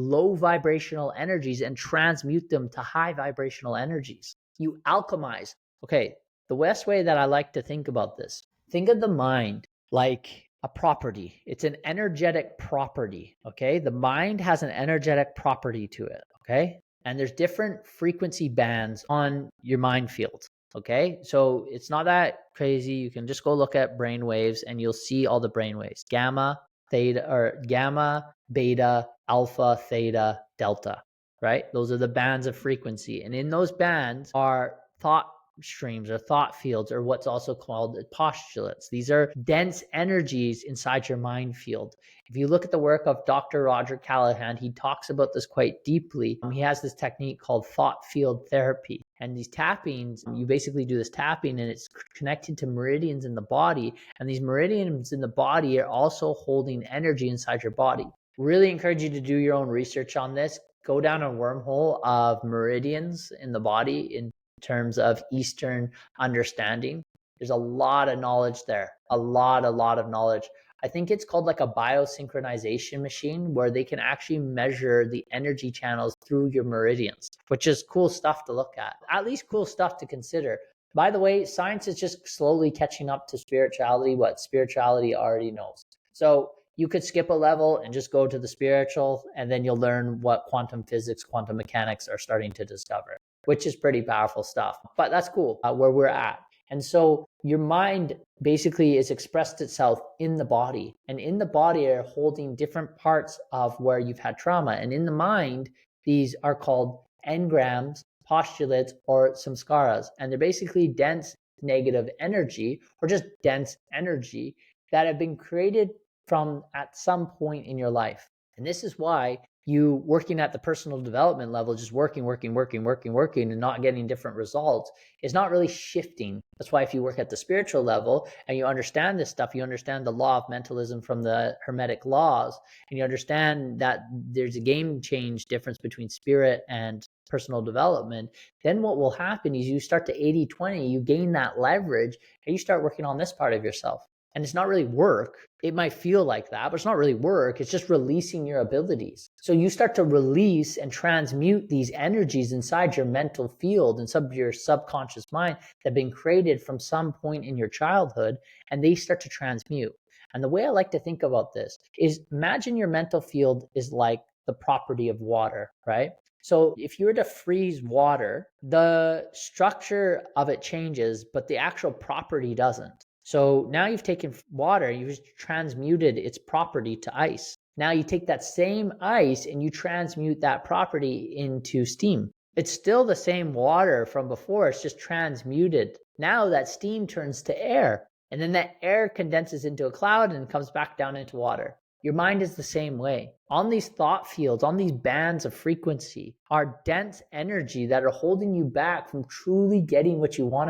low vibrational energies and transmute them to high vibrational energies. You alchemize. Okay, the best way that I like to think about this, think of the mind like a property. It's an energetic property, okay? The mind has an energetic property to it, okay? And there's different frequency bands on your mind field, okay? So it's not that crazy. You can just go look at brain waves and you'll see all the brain waves. Gamma, theta, or gamma, beta, alpha, theta, delta, right? Those are the bands of frequency. And in those bands are thought streams or thought fields, or what's also called postulates. These are dense energies inside your mind field. If you look at the work of Dr. Roger Callahan, he talks about this quite deeply. He has this technique called thought field therapy. And these tappings, you basically do this tapping and it's connected to meridians in the body. And these meridians in the body are also holding energy inside your body. Really encourage you to do your own research on this. Go down a wormhole of meridians in the body in terms of Eastern understanding. There's a lot of knowledge there, a lot of knowledge. I think it's called like a biosynchronization machine where they can actually measure the energy channels through your meridians, which is cool stuff to look at least cool stuff to consider. By the way, science is just slowly catching up to spirituality, what spirituality already knows. So you could skip a level and just go to the spiritual, and then you'll learn what quantum physics, quantum mechanics are starting to discover, which is pretty powerful stuff. But that's cool where we're at. And so your mind basically is expressed itself in the body, and in the body are holding different parts of where you've had trauma. And in the mind, these are called engrams, postulates, or samskaras. And they're basically dense negative energy, or just dense energy that have been created from at some point in your life. And this is why you working at the personal development level, just working and not getting different results is not really shifting. That's why if you work at the spiritual level and you understand this stuff, you understand the law of mentalism from the Hermetic laws, and you understand that there's a game change difference between spirit and personal development, then what will happen is you start to 80-20, you gain that leverage and you start working on this part of yourself. And it's not really work. It might feel like that, but it's not really work. It's just releasing your abilities. So you start to release and transmute these energies inside your mental field and your subconscious mind that have been created from some point in your childhood, and they start to transmute. And the way I like to think about this is imagine your mental field is like the property of water, right? So if you were to freeze water, the structure of it changes, but the actual property doesn't. So now you've taken water, you've transmuted its property to ice. Now you take that same ice and you transmute that property into steam. It's still the same water from before, it's just transmuted. Now that steam turns to air, and then that air condenses into a cloud and comes back down into water. Your mind is the same way. On these thought fields, on these bands of frequency, are dense energy that are holding you back from truly getting what you want